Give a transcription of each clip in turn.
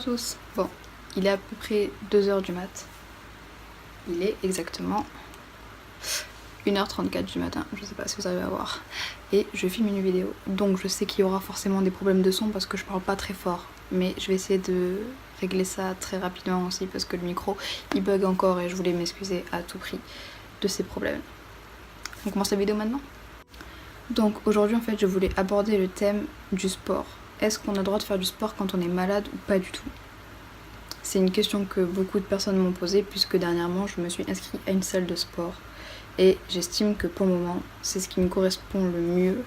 tous. Bon, il est à peu près 2h du mat. Il est exactement 1h34 du matin, je sais pas si vous arrivez à voir. Et je filme une vidéo, donc je sais qu'il y aura forcément des problèmes de son parce que je parle pas très fort. Mais je vais essayer de régler ça très rapidement aussi parce que le micro il bug encore et je voulais m'excuser à tout prix de ces problèmes. On commence la vidéo maintenant. Donc aujourd'hui en fait je voulais aborder le thème du sport. Est-ce qu'on a le droit de faire du sport quand on est malade ou pas du tout? C'est une question que beaucoup de personnes m'ont posée puisque dernièrement je me suis inscrite à une salle de sport. Et j'estime que pour le moment, c'est ce qui me correspond le mieux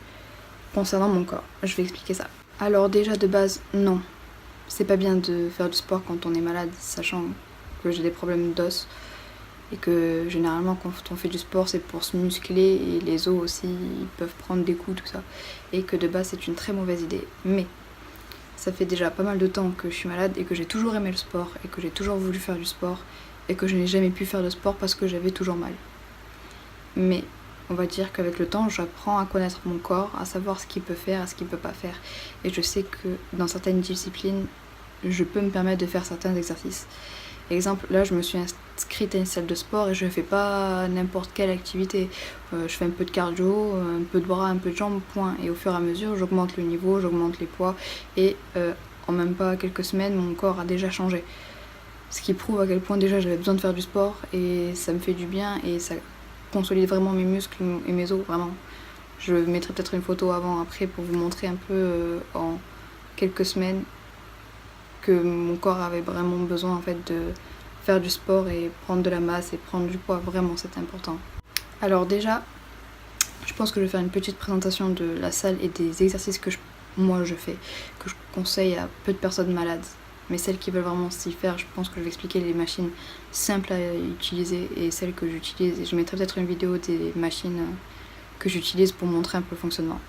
concernant mon corps. Je vais expliquer ça. Alors déjà de base, non. C'est pas bien de faire du sport quand on est malade, sachant que j'ai des problèmes d'os. Et que généralement quand on fait du sport, c'est pour se muscler et les os aussi ils peuvent prendre des coups, tout ça. Et que de base, c'est une très mauvaise idée. Mais ça fait déjà pas mal de temps que je suis malade et que j'ai toujours aimé le sport et que j'ai toujours voulu faire du sport et que je n'ai jamais pu faire de sport parce que j'avais toujours mal. Mais on va dire qu'avec le temps, j'apprends à connaître mon corps, à savoir ce qu'il peut faire et ce qu'il peut pas faire. Et je sais que dans certaines disciplines, je peux me permettre de faire certains exercices. Exemple, là je me suis inscrite à une salle de sport et je fais pas n'importe quelle activité. Je fais un peu de cardio, un peu de bras, un peu de jambes, point. Et au fur et à mesure, j'augmente le niveau, j'augmente les poids. Et en même pas quelques semaines, mon corps a déjà changé. Ce qui prouve à quel point déjà j'avais besoin de faire du sport et ça me fait du bien et ça consolide vraiment mes muscles et mes os, vraiment. Je mettrai peut-être une photo avant après pour vous montrer un peu en quelques semaines que mon corps avait vraiment besoin en fait de faire du sport et prendre de la masse et prendre du poids, vraiment c'est important. Alors déjà, je pense que je vais faire une petite présentation de la salle et des exercices que moi je fais, que je conseille à peu de personnes malades. Mais celles qui veulent vraiment s'y faire, je pense que je vais expliquer les machines simples à utiliser et celles que j'utilise. Et je mettrai peut-être une vidéo des machines que j'utilise pour montrer un peu le fonctionnement.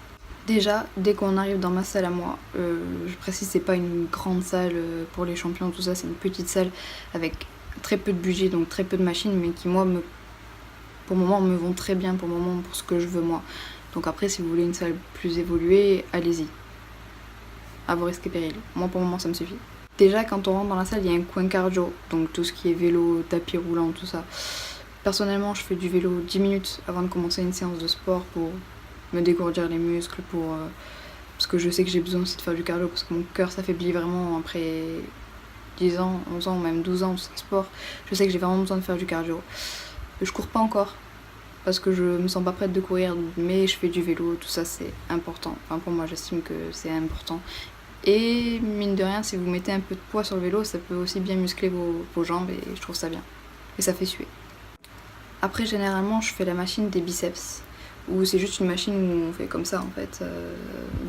Déjà, dès qu'on arrive dans ma salle à moi, je précise c'est pas une grande salle pour les champions, tout ça, c'est une petite salle avec très peu de budget, donc très peu de machines, mais qui moi, pour le moment, me vont très bien pour le moment, pour ce que je veux moi. Donc après, si vous voulez une salle plus évoluée, allez-y. À vos risques et périls. Moi, pour le moment, ça me suffit. Déjà, quand on rentre dans la salle, il y a un coin cardio, donc tout ce qui est vélo, tapis roulant, tout ça. Personnellement, je fais du vélo 10 minutes avant de commencer une séance de sport pour me dégourdir les muscles, parce que je sais que j'ai besoin aussi de faire du cardio, parce que mon cœur s'affaiblit vraiment après 10 ans, 11 ans, même 12 ans de sport. Je sais que j'ai vraiment besoin de faire du cardio. Je cours pas encore, parce que je me sens pas prête de courir, mais je fais du vélo, tout ça c'est important. Enfin, pour moi, j'estime que c'est important. Et mine de rien, si vous mettez un peu de poids sur le vélo, ça peut aussi bien muscler vos jambes et je trouve ça bien. Et ça fait suer. Après, généralement, je fais la machine des biceps, où c'est juste une machine où on fait comme ça en fait.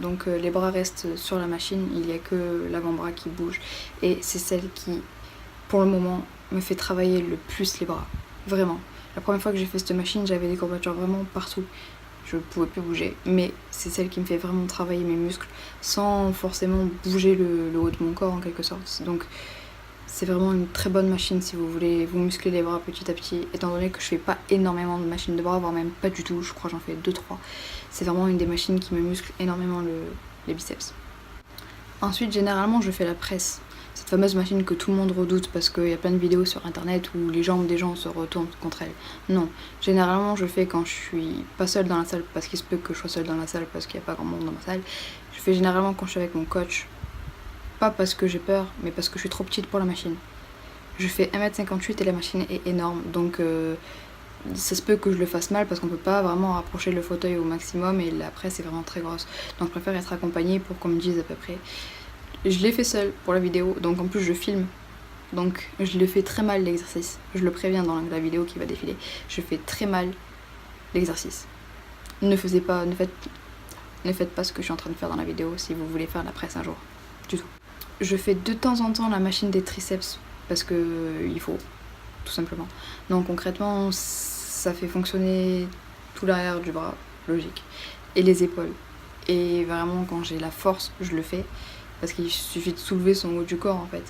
Donc les bras restent sur la machine, il n'y a que l'avant-bras qui bouge. Et c'est celle qui, pour le moment, me fait travailler le plus les bras. Vraiment. La première fois que j'ai fait cette machine, j'avais des courbatures vraiment partout. Je pouvais plus bouger, mais c'est celle qui me fait vraiment travailler mes muscles sans forcément bouger le haut de mon corps en quelque sorte. Donc c'est vraiment une très bonne machine si vous voulez vous muscler les bras petit à petit, étant donné que je fais pas énormément de machines de bras, voire même pas du tout, je crois que j'en fais 2-3. C'est vraiment une des machines qui me muscle énormément les biceps. Ensuite, généralement, je fais la presse. Cette fameuse machine que tout le monde redoute parce qu'il y a plein de vidéos sur internet où les jambes des gens se retournent contre elle. Non, généralement je fais quand je suis pas seule dans la salle, parce qu'il se peut que je sois seule dans la salle parce qu'il n'y a pas grand monde dans ma salle. Je fais généralement quand je suis avec mon coach, pas parce que j'ai peur, mais parce que je suis trop petite pour la machine. Je fais 1m58 et la machine est énorme, donc ça se peut que je le fasse mal parce qu'on peut pas vraiment rapprocher le fauteuil au maximum et la presse est vraiment très grosse. Donc je préfère être accompagnée pour qu'on me dise à peu près. Je l'ai fait seule pour la vidéo, donc en plus je filme, donc je le fais très mal l'exercice. Je le préviens dans la vidéo qui va défiler, je fais très mal l'exercice. Ne faites pas ce que je suis en train de faire dans la vidéo si vous voulez faire la presse un jour, du tout. Je fais de temps en temps la machine des triceps, parce que il faut, tout simplement. Donc concrètement, ça fait fonctionner tout l'arrière du bras, logique, et les épaules. Et vraiment quand j'ai la force, je le fais. Parce qu'il suffit de soulever son haut du corps en fait.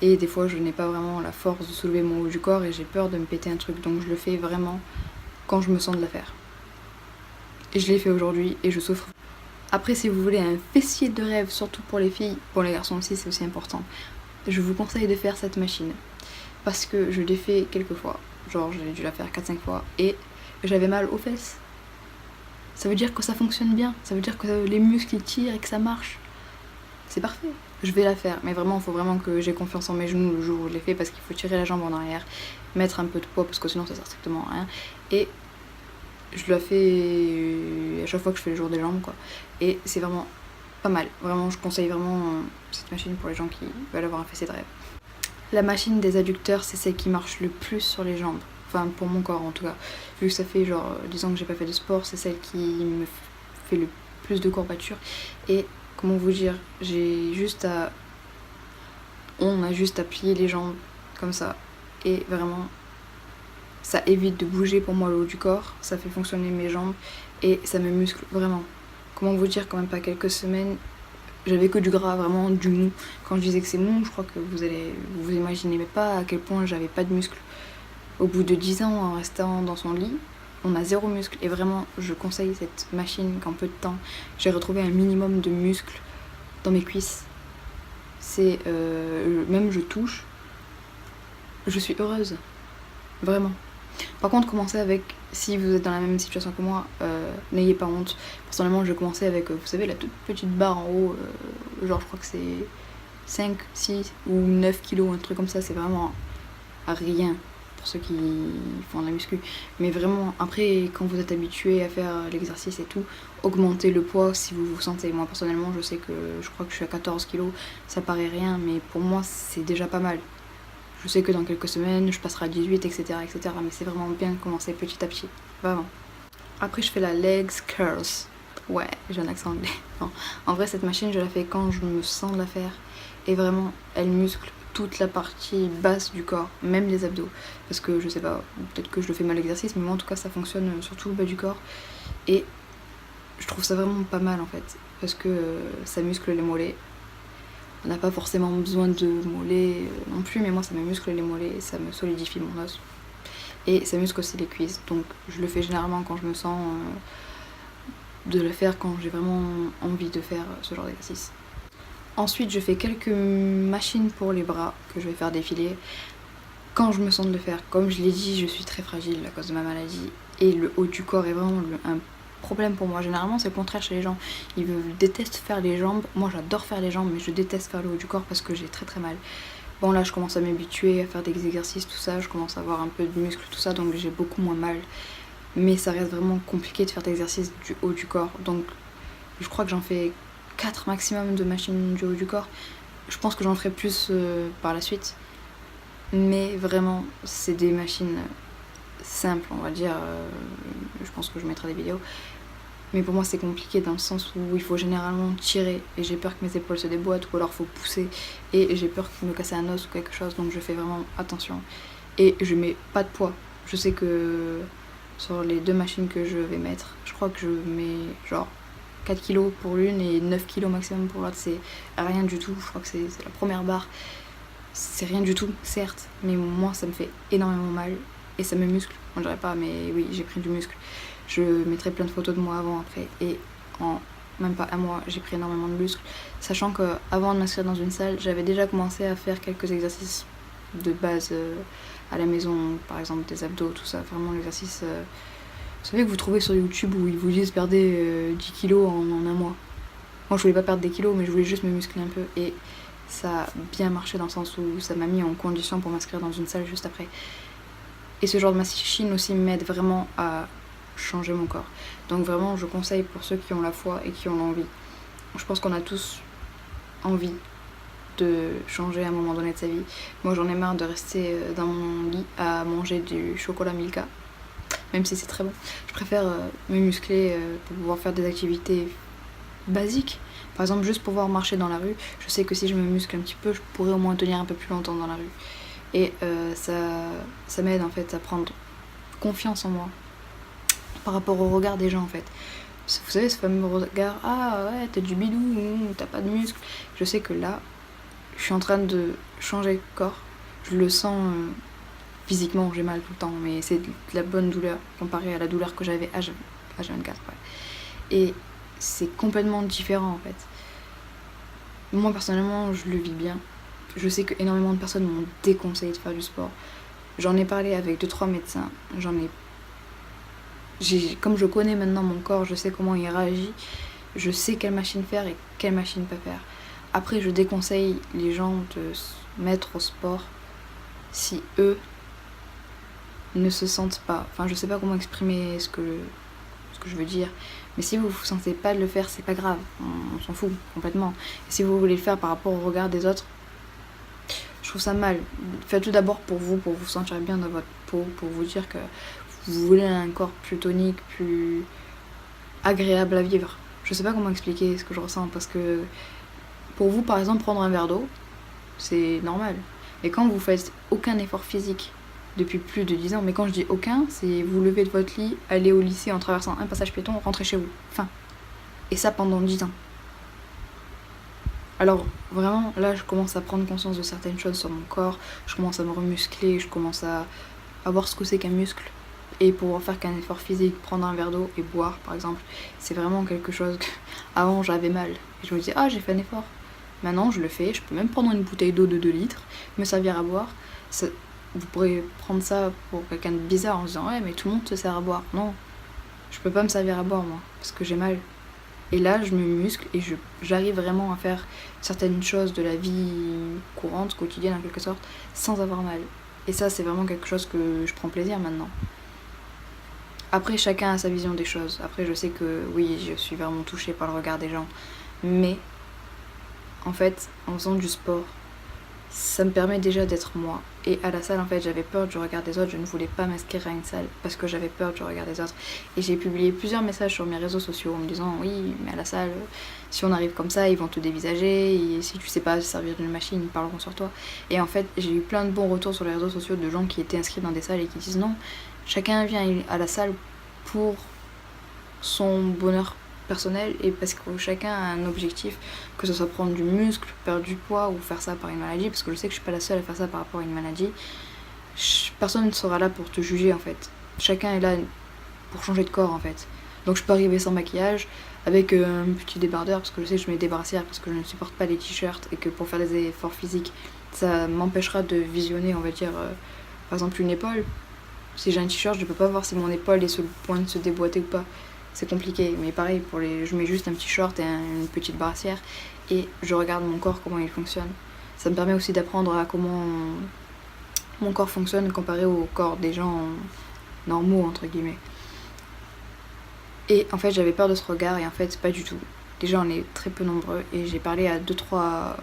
Et des fois je n'ai pas vraiment la force de soulever mon haut du corps et j'ai peur de me péter un truc. Donc je le fais vraiment quand je me sens de la faire. Et je l'ai fait aujourd'hui et je souffre. Après si vous voulez un fessier de rêve, surtout pour les filles, pour les garçons aussi c'est aussi important. je vous conseille de faire cette machine. Parce que je l'ai fait quelques fois, genre j'ai dû la faire 4-5 fois, et j'avais mal aux fesses. Ça veut dire que ça fonctionne bien, ça veut dire que les muscles ils tirent et que ça marche. C'est parfait, je vais la faire, mais vraiment il faut vraiment que j'ai confiance en mes genoux le jour où je les fais, parce qu'il faut tirer la jambe en arrière, mettre un peu de poids parce que sinon ça sert strictement à rien. Et je la fais à chaque fois que je fais le jour des jambes quoi. Et c'est vraiment pas mal, vraiment je conseille vraiment cette machine pour les gens qui veulent avoir un fessier de rêve. La machine des adducteurs, c'est celle qui marche le plus sur les jambes. Enfin, pour mon corps en tout cas. Vu que ça fait genre 10 ans que j'ai pas fait de sport, c'est celle qui me fait le plus de courbatures. Et comment vous dire, on a juste à plier les jambes comme ça. Et vraiment, ça évite de bouger pour moi le haut du corps. Ça fait fonctionner mes jambes et ça me muscle vraiment. Comment vous dire, quand même pas quelques semaines, j'avais que du gras, vraiment du mou. Quand je disais que c'est mou, je crois que vous imaginez pas à quel point j'avais pas de muscles. Au bout de 10 ans en restant dans son lit, on a zéro muscle. Et vraiment, je conseille cette machine qu'en peu de temps, j'ai retrouvé un minimum de muscles dans mes cuisses. C'est même je touche, je suis heureuse. Vraiment. Par contre, commencez avec, si vous êtes dans la même situation que moi, n'ayez pas honte. Personnellement, je commençais avec, vous savez, la toute petite barre en haut, genre je crois que c'est 5, 6 ou 9 kilos, un truc comme ça, c'est vraiment rien pour ceux qui font de la muscu. Mais vraiment, après, quand vous êtes habitué à faire l'exercice et tout, augmentez le poids si vous vous sentez. Moi, personnellement, je sais que je crois que je suis à 14 kilos, ça paraît rien, mais pour moi, c'est déjà pas mal. Je sais que dans quelques semaines, je passerai à 18, etc. etc. mais c'est vraiment bien de commencer petit à petit. Vraiment. Après, je fais la legs curls. Ouais, j'ai un accent anglais. Non. En vrai, cette machine, je la fais quand je me sens de la faire. Et vraiment, elle muscle toute la partie basse du corps, même les abdos. Parce que je sais pas, peut-être que je le fais mal l'exercice, mais moi en tout cas, ça fonctionne sur tout le bas du corps. Et je trouve ça vraiment pas mal en fait. Parce que ça muscle les mollets. On n'a pas forcément besoin de mollets non plus, mais moi ça me muscle les mollets, ça me solidifie mon os. Et ça muscle aussi les cuisses. Donc je le fais généralement quand je me sens de le faire, quand j'ai vraiment envie de faire ce genre d'exercice. Ensuite, je fais quelques machines pour les bras que je vais faire défiler quand je me sens de le faire. Comme je l'ai dit, je suis très fragile à cause de ma maladie. Et le haut du corps est vraiment un problème pour moi. Généralement, c'est le contraire chez les gens. Ils détestent faire les jambes. Moi, j'adore faire les jambes, mais je déteste faire le haut du corps parce que j'ai très très mal. Bon, là, je commence à m'habituer à faire des exercices, tout ça. Je commence à avoir un peu de muscle, tout ça, donc j'ai beaucoup moins mal. Mais ça reste vraiment compliqué de faire des exercices du haut du corps. Donc, je crois que j'en fais 4 maximum de machines du haut du corps. Je pense que j'en ferai plus par la suite. Mais vraiment, c'est des machines simples, on va dire. Je pense que je mettrai des vidéos. Mais pour moi, c'est compliqué dans le sens où il faut généralement tirer. Et j'ai peur que mes épaules se déboîtent ou alors il faut pousser. Et j'ai peur de me casser un os ou quelque chose. Donc je fais vraiment attention. Et je mets pas de poids. Je sais que sur les 2 machines que je vais mettre, je crois que je mets genre 4 kilos pour l'une et 9 kilos maximum pour l'autre. C'est rien du tout. Je crois que c'est la première barre. C'est rien du tout, certes, mais moi ça me fait énormément mal et ça me muscle. On dirait pas, mais oui, j'ai pris du muscle. Je mettrai plein de photos de moi avant, après, et en même pas un mois, j'ai pris énormément de muscle. Sachant que avant de m'inscrire dans une salle, j'avais déjà commencé à faire quelques exercices de base à la maison, par exemple des abdos, tout ça, vraiment l'exercice. Vous savez que vous trouvez sur YouTube où ils vous disent perdez 10 kilos en un mois. Moi je voulais pas perdre des kilos, mais je voulais juste me muscler un peu et ça a bien marché dans le sens où ça m'a mis en condition pour m'inscrire dans une salle juste après. Et ce genre de machine aussi m'aide vraiment à changer mon corps. Donc vraiment, je conseille pour ceux qui ont la foi et qui ont l'envie. Je pense qu'on a tous envie de changer à un moment donné de sa vie. Moi, j'en ai marre de rester dans mon lit à manger du chocolat Milka, même si c'est très bon. Je préfère me muscler pour pouvoir faire des activités basiques. Par exemple, juste pouvoir marcher dans la rue, je sais que si je me muscle un petit peu, je pourrais au moins tenir un peu plus longtemps dans la rue. Et ça m'aide en fait à prendre confiance en moi par rapport au regard des gens en fait. Vous savez, ce fameux regard, ah ouais, t'as du bidou, t'as pas de muscle. Je sais que là, je suis en train de changer de corps. Je le sens physiquement, j'ai mal tout le temps, mais c'est de la bonne douleur comparée à la douleur que j'avais H24. Ouais. Et c'est complètement différent en fait. Moi personnellement je le vis bien je sais que énormément de personnes m'ont déconseillé de faire du sport. J'en ai parlé avec 2-3 médecins, comme je connais maintenant mon corps, je sais comment il réagit, je sais quelle machine faire et quelle machine pas faire. Après, je déconseille les gens de se mettre au sport si eux ne se sentent pas. Enfin, je sais pas comment exprimer ce que je veux dire, mais si vous vous sentez pas de le faire, c'est pas grave, on s'en fout complètement. Et si vous voulez le faire par rapport au regard des autres, je trouve ça mal. Faites-le d'abord pour vous sentir bien dans votre peau, pour vous dire que vous voulez un corps plus tonique, plus agréable à vivre. Je sais pas comment expliquer ce que je ressens, parce que pour vous, par exemple, prendre un verre d'eau, c'est normal. Et quand vous faites aucun effort physique depuis plus de 10 ans, mais quand je dis aucun, c'est vous levez de votre lit, aller au lycée en traversant un passage piéton, rentrer chez vous. Fin. Et ça pendant 10 ans. Alors vraiment, là, je commence à prendre conscience de certaines choses sur mon corps, je commence à me remuscler, je commence à voir ce que c'est qu'un muscle. Et pouvoir faire qu'un effort physique, prendre un verre d'eau et boire, par exemple, c'est vraiment quelque chose que avant j'avais mal. Et je me disais, ah, j'ai fait un effort. Maintenant, je le fais, je peux même prendre une bouteille d'eau de 2 litres, me servir à boire. Vous pourrez prendre ça pour quelqu'un de bizarre en se disant, ouais, mais tout le monde se sert à boire. Non, je peux pas me servir à boire, moi, parce que j'ai mal. Et là, je me muscle et j'arrive vraiment à faire certaines choses de la vie courante, quotidienne en quelque sorte, sans avoir mal. Et ça, c'est vraiment quelque chose que je prends plaisir maintenant. Après, chacun a sa vision des choses. Après, je sais que oui, je suis vraiment touchée par le regard des gens. Mais, en fait, en faisant du sport, ça me permet déjà d'être moi. Et à la salle, en fait, j'avais peur du regard des autres. Je ne voulais pas m'inscrire à une salle parce que j'avais peur du regard des autres. Et j'ai publié plusieurs messages sur mes réseaux sociaux en me disant, oui, mais à la salle, si on arrive comme ça, ils vont te dévisager. Et si tu sais pas servir d'une machine, ils parleront sur toi. Et en fait, j'ai eu plein de bons retours sur les réseaux sociaux de gens qui étaient inscrits dans des salles et qui disent non, chacun vient à la salle pour son bonheur personnel et parce que chacun a un objectif, que ce soit prendre du muscle, perdre du poids ou faire ça par une maladie, parce que je sais que je suis pas la seule à faire ça par rapport à une maladie. Personne ne sera là pour te juger en fait. Chacun est là pour changer de corps en fait. Donc je peux arriver sans maquillage, avec un petit débardeur, parce que je sais que je mets des brassières, parce que je ne supporte pas les t-shirts et que pour faire des efforts physiques, ça m'empêchera de visionner, on va dire, par exemple une épaule. Si j'ai un t-shirt, je peux pas voir si mon épaule est sur le point de se déboîter ou pas. C'est compliqué, mais pareil, je mets juste un petit short et une petite brassière et je regarde mon corps, comment il fonctionne. Ça me permet aussi d'apprendre à comment mon corps fonctionne comparé au corps des gens normaux, entre guillemets. Et en fait, j'avais peur de ce regard et en fait, pas du tout. Déjà, on est très peu nombreux et j'ai parlé à 2-3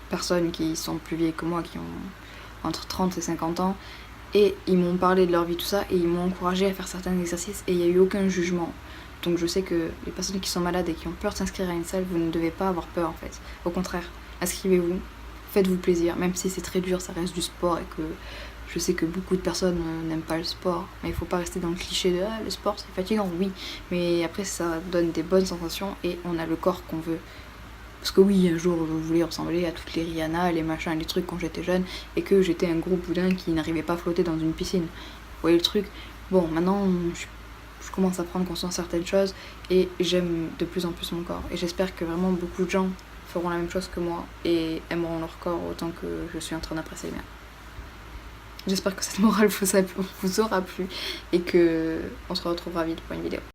personnes qui sont plus vieilles que moi, qui ont entre 30 et 50 ans. Et ils m'ont parlé de leur vie, tout ça, et ils m'ont encouragé à faire certains exercices et il n'y a eu aucun jugement. Donc je sais que les personnes qui sont malades et qui ont peur de s'inscrire à une salle, vous ne devez pas avoir peur en fait. Au contraire, inscrivez-vous, faites-vous plaisir, même si c'est très dur, ça reste du sport et que je sais que beaucoup de personnes n'aiment pas le sport. Mais il faut pas rester dans le cliché de le sport c'est fatigant, oui. Mais après ça donne des bonnes sensations et on a le corps qu'on veut. Parce que oui, un jour je voulais ressembler à toutes les Rihanna, les machins, les trucs quand j'étais jeune, et que j'étais un gros boudin qui n'arrivait pas à flotter dans une piscine. Vous voyez le truc? Bon, maintenant je commence à prendre conscience de certaines choses et j'aime de plus en plus mon corps. Et j'espère que vraiment beaucoup de gens feront la même chose que moi et aimeront leur corps autant que je suis en train d'apprécier le mien. J'espère que cette morale vous aura plu et que on se retrouvera vite pour une vidéo.